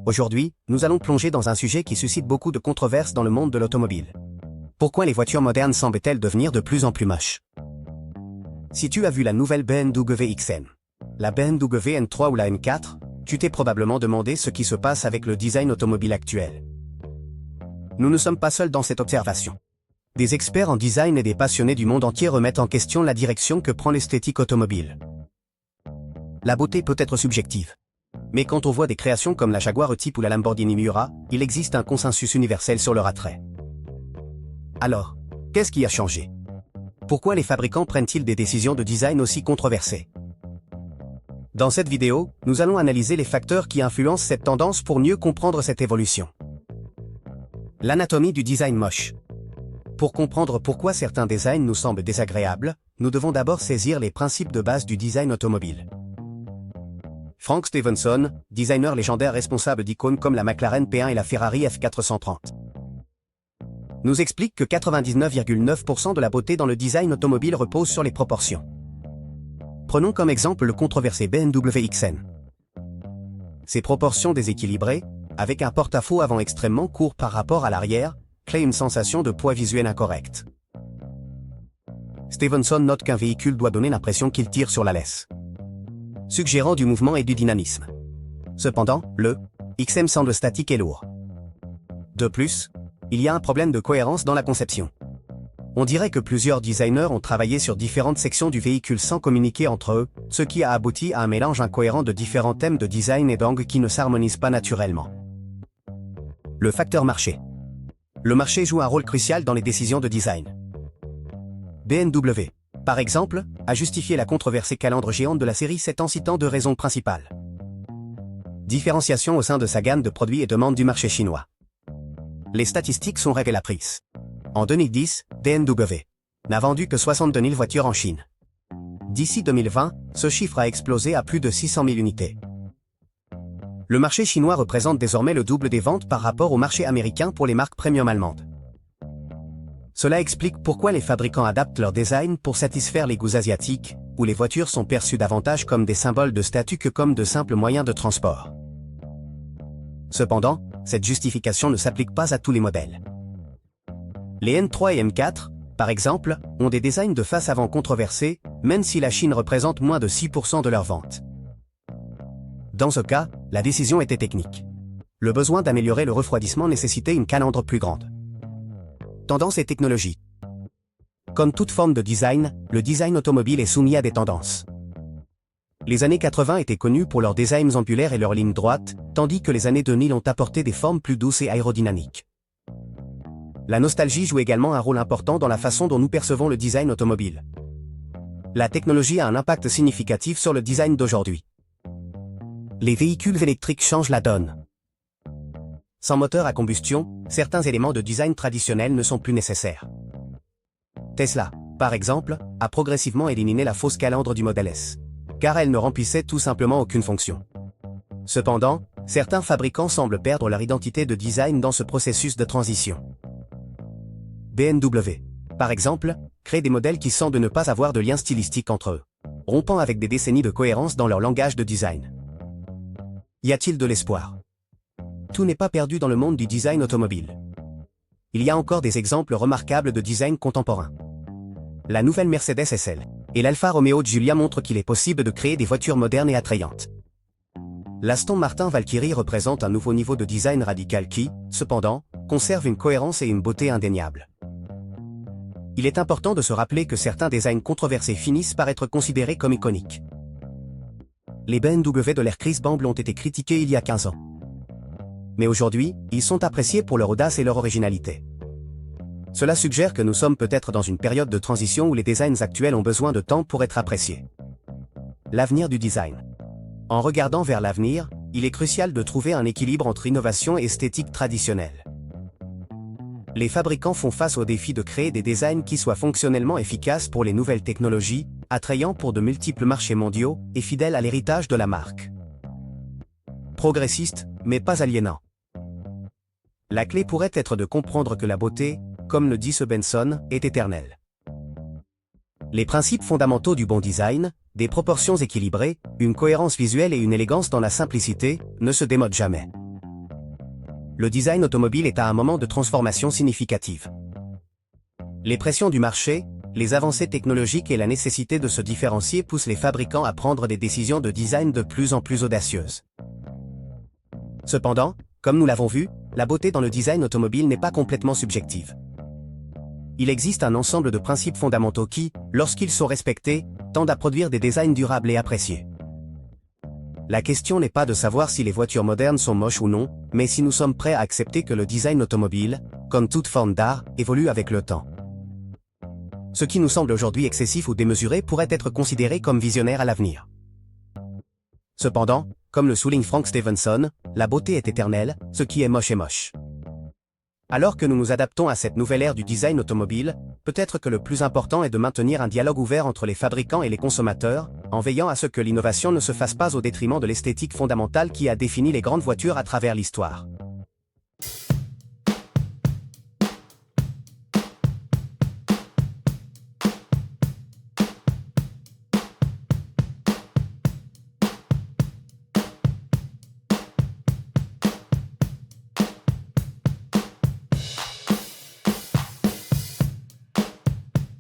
Aujourd'hui, nous allons plonger dans un sujet qui suscite beaucoup de controverses dans le monde de l'automobile. Pourquoi les voitures modernes semblent-elles devenir de plus en plus moches? Si tu as vu la nouvelle BMW XM, la BMW N3 ou la N4, tu t'es probablement demandé ce qui se passe avec le design automobile actuel. Nous ne sommes pas seuls dans cette observation. Des experts en design et des passionnés du monde entier remettent en question la direction que prend l'esthétique automobile. La beauté peut être subjective. Mais quand on voit des créations comme la Jaguar E-Type ou la Lamborghini Miura, il existe un consensus universel sur leur attrait. Alors, qu'est-ce qui a changé? Pourquoi les fabricants prennent-ils des décisions de design aussi controversées? Dans cette vidéo, nous allons analyser les facteurs qui influencent cette tendance pour mieux comprendre cette évolution. L'anatomie du design moche. Pour comprendre pourquoi certains designs nous semblent désagréables, nous devons d'abord saisir les principes de base du design automobile. Frank Stephenson, designer légendaire responsable d'icônes comme la McLaren P1 et la Ferrari F430, nous explique que 99,9% de la beauté dans le design automobile repose sur les proportions. Prenons comme exemple le controversé BMW XM. Ses proportions déséquilibrées, avec un porte-à-faux avant extrêmement court par rapport à l'arrière, créent une sensation de poids visuel incorrecte. Stephenson note qu'un véhicule doit donner l'impression qu'il tire sur la laisse, suggérant du mouvement et du dynamisme. Cependant, le XM semble statique et lourd. De plus, il y a un problème de cohérence dans la conception. On dirait que plusieurs designers ont travaillé sur différentes sections du véhicule sans communiquer entre eux, ce qui a abouti à un mélange incohérent de différents thèmes de design et d'angles qui ne s'harmonisent pas naturellement. Le facteur marché. Le marché joue un rôle crucial dans les décisions de design. BMW, par exemple, a justifié la controversée calandre géante de la série 7 en citant deux raisons principales. Différenciation au sein de sa gamme de produits et demande du marché chinois. Les statistiques sont révélatrices. En 2010, BMW n'a vendu que 62 000 voitures en Chine. D'ici 2020, ce chiffre a explosé à plus de 600 000 unités. Le marché chinois représente désormais le double des ventes par rapport au marché américain pour les marques premium allemandes. Cela explique pourquoi les fabricants adaptent leur design pour satisfaire les goûts asiatiques, où les voitures sont perçues davantage comme des symboles de statut que comme de simples moyens de transport. Cependant, cette justification ne s'applique pas à tous les modèles. Les N3 et M4, par exemple, ont des designs de face avant controversés, même si la Chine représente moins de 6% de leurs ventes. Dans ce cas, la décision était technique. Le besoin d'améliorer le refroidissement nécessitait une calandre plus grande. Tendance et technologie. Comme toute forme de design, le design automobile est soumis à des tendances. Les années 80 étaient connues pour leurs designs angulaires et leurs lignes droites, tandis que les années 2000 ont apporté des formes plus douces et aérodynamiques. La nostalgie joue également un rôle important dans la façon dont nous percevons le design automobile. La technologie a un impact significatif sur le design d'aujourd'hui. Les véhicules électriques changent la donne. Sans moteur à combustion, certains éléments de design traditionnels ne sont plus nécessaires. Tesla, par exemple, a progressivement éliminé la fausse calandre du modèle S, car elle ne remplissait tout simplement aucune fonction. Cependant, certains fabricants semblent perdre leur identité de design dans ce processus de transition. BMW, par exemple, crée des modèles qui semblent ne pas avoir de lien stylistique entre eux, rompant avec des décennies de cohérence dans leur langage de design. Y a-t-il de l'espoir? Tout n'est pas perdu dans le monde du design automobile. Il y a encore des exemples remarquables de design contemporain. La nouvelle Mercedes SL et l'Alfa Romeo Giulia montrent qu'il est possible de créer des voitures modernes et attrayantes. L'Aston Martin Valkyrie représente un nouveau niveau de design radical qui, cependant, conserve une cohérence et une beauté indéniables. Il est important de se rappeler que certains designs controversés finissent par être considérés comme iconiques. Les BMW de l'ère Chris Bangle ont été critiqués il y a 15 ans. Mais aujourd'hui, ils sont appréciés pour leur audace et leur originalité. Cela suggère que nous sommes peut-être dans une période de transition où les designs actuels ont besoin de temps pour être appréciés. L'avenir du design. En regardant vers l'avenir, il est crucial de trouver un équilibre entre innovation et esthétique traditionnelle. Les fabricants font face au défi de créer des designs qui soient fonctionnellement efficaces pour les nouvelles technologies, attrayants pour de multiples marchés mondiaux et fidèles à l'héritage de la marque. Progressiste, mais pas aliénant. La clé pourrait être de comprendre que la beauté, comme le dit Stephenson, est éternelle. Les principes fondamentaux du bon design, des proportions équilibrées, une cohérence visuelle et une élégance dans la simplicité, ne se démodent jamais. le design automobile est à un moment de transformation significative. Les pressions du marché, les avancées technologiques et la nécessité de se différencier poussent les fabricants à prendre des décisions de design de plus en plus audacieuses. Cependant, comme nous l'avons vu, la beauté dans le design automobile n'est pas complètement subjective. Il existe un ensemble de principes fondamentaux qui, lorsqu'ils sont respectés, tendent à produire des designs durables et appréciés. La question n'est pas de savoir si les voitures modernes sont moches ou non, mais si nous sommes prêts à accepter que le design automobile, comme toute forme d'art, évolue avec le temps. Ce qui nous semble aujourd'hui excessif ou démesuré pourrait être considéré comme visionnaire à l'avenir. Cependant, comme le souligne Frank Stevenson, la beauté est éternelle, ce qui est moche est moche. Alors que nous nous adaptons à cette nouvelle ère du design automobile, peut-être que le plus important est de maintenir un dialogue ouvert entre les fabricants et les consommateurs, en veillant à ce que l'innovation ne se fasse pas au détriment de l'esthétique fondamentale qui a défini les grandes voitures à travers l'histoire.